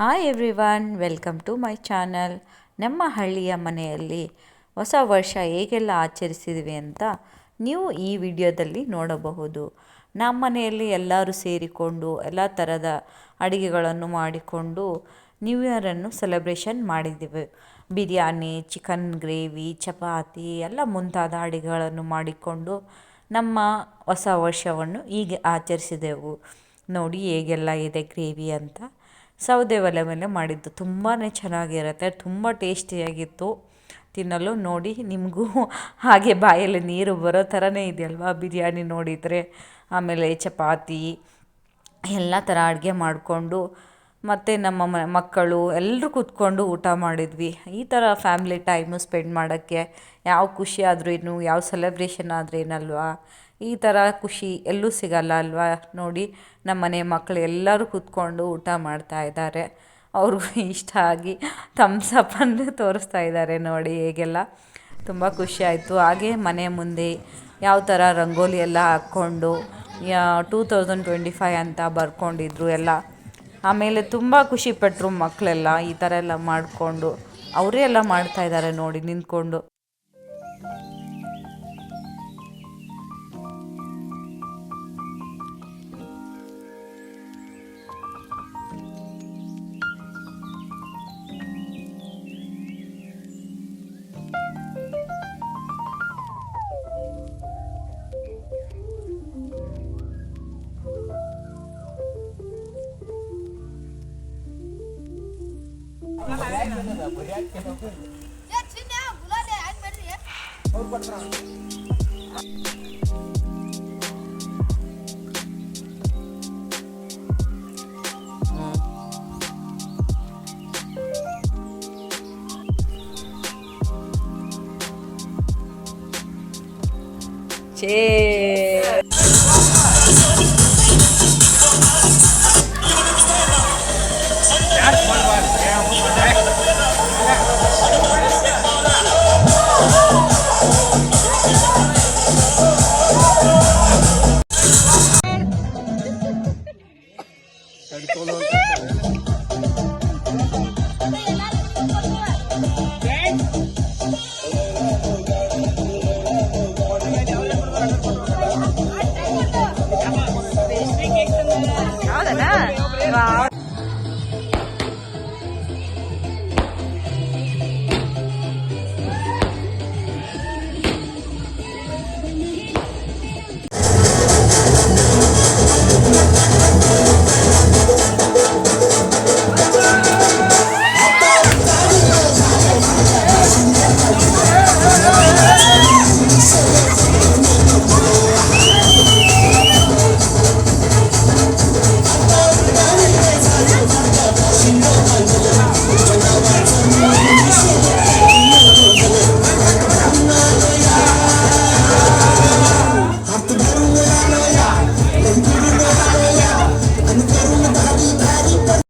Hi everyone, welcome to my channel. ನಮ್ಮ ಹಳ್ಳಿಯ ಮನೆಯಲ್ಲಿ ಹೊಸ ವರ್ಷ ಹೇಗೆಲ್ಲ ಆಚರಿಸಿದ್ವಿ ಅಂತ ನೀವು ಈ ವಿಡಿಯೋದಲ್ಲಿ ನೋಡಬಹುದು. ನಮ್ಮ ಮನೆಯಲ್ಲಿ ಎಲ್ಲರೂ ಸೇರಿಕೊಂಡು ಎಲ್ಲ ಥರದ ಅಡುಗೆಗಳನ್ನು ಮಾಡಿಕೊಂಡು ನ್ಯೂ ಇಯರನ್ನು ಸೆಲೆಬ್ರೇಷನ್ ಮಾಡಿದ್ದೀವಿ. ಬಿರಿಯಾನಿ, ಚಿಕನ್ ಗ್ರೇವಿ, ಚಪಾತಿ ಎಲ್ಲ ಮುಂತಾದ ಅಡುಗೆಗಳನ್ನು ಮಾಡಿಕೊಂಡು ನಮ್ಮ ಹೊಸ ವರ್ಷವನ್ನು ಹೀಗೆ ಆಚರಿಸಿದೆವು. ನೋಡಿ ಹೇಗೆಲ್ಲ ಇದೆ ಗ್ರೇವಿ ಅಂತ. ಸೌದೆ ಒಲೆ ಮೇಲೆ ಮಾಡಿದ್ದು ತುಂಬಾ ಚೆನ್ನಾಗಿರುತ್ತೆ, ತುಂಬ ಟೇಸ್ಟಿಯಾಗಿತ್ತು ತಿನ್ನಲು. ನೋಡಿ ನಿಮಗೂ ಹಾಗೆ ಬಾಯಲ್ಲಿ ನೀರು ಬರೋ ಥರನೇ ಇದೆಯಲ್ವಾ ಬಿರಿಯಾನಿ ನೋಡಿದರೆ. ಆಮೇಲೆ ಚಪಾತಿ ಎಲ್ಲ ಥರ ಅಡುಗೆ ಮಾಡಿಕೊಂಡು ಮತ್ತು ನಮ್ಮ ಮಕ್ಕಳು ಎಲ್ಲರೂ ಕೂತ್ಕೊಂಡು ಊಟ ಮಾಡಿದ್ವಿ. ಈ ಥರ ಫ್ಯಾಮ್ಲಿ ಟೈಮು ಸ್ಪೆಂಡ್ ಮಾಡೋಕ್ಕೆ ಯಾವ ಖುಷಿ ಆದ್ರೂ ಯಾವ ಸೆಲೆಬ್ರೇಷನ್ ಆದ್ರೇನಲ್ವಾ, ಈ ಥರ ಖುಷಿ ಎಲ್ಲೂ ಸಿಗಲ್ಲ ಅಲ್ವಾ. ನೋಡಿ ನಮ್ಮ ಮನೆ ಮಕ್ಕಳು ಎಲ್ಲರೂ ಕೂತ್ಕೊಂಡು ಊಟ ಮಾಡ್ತಾಯಿದ್ದಾರೆ. ಅವ್ರಿಗೂ ಇಷ್ಟ ಆಗಿ ಥಮ್ಸಪ್ಪನ್ನು ತೋರಿಸ್ತಾ ಇದ್ದಾರೆ. ನೋಡಿ ಹೇಗೆಲ್ಲ ತುಂಬ ಖುಷಿ ಆಯಿತು. ಹಾಗೆ ಮನೆ ಮುಂದೆ ಯಾವ ಥರ ರಂಗೋಲಿ ಎಲ್ಲ ಹಾಕ್ಕೊಂಡು 2025 ಅಂತ ಬರ್ಕೊಂಡಿದ್ರು ಎಲ್ಲ. ಆಮೇಲೆ ತುಂಬ ಖುಷಿಪಟ್ಟರು ಮಕ್ಕಳೆಲ್ಲ ಈ ಥರ ಎಲ್ಲ ಮಾಡಿಕೊಂಡು. ಅವರೇ ಎಲ್ಲ ಮಾಡ್ತಾಯಿದ್ದಾರೆ ನೋಡಿ ನಿಂತ್ಕೊಂಡು. ಚೇ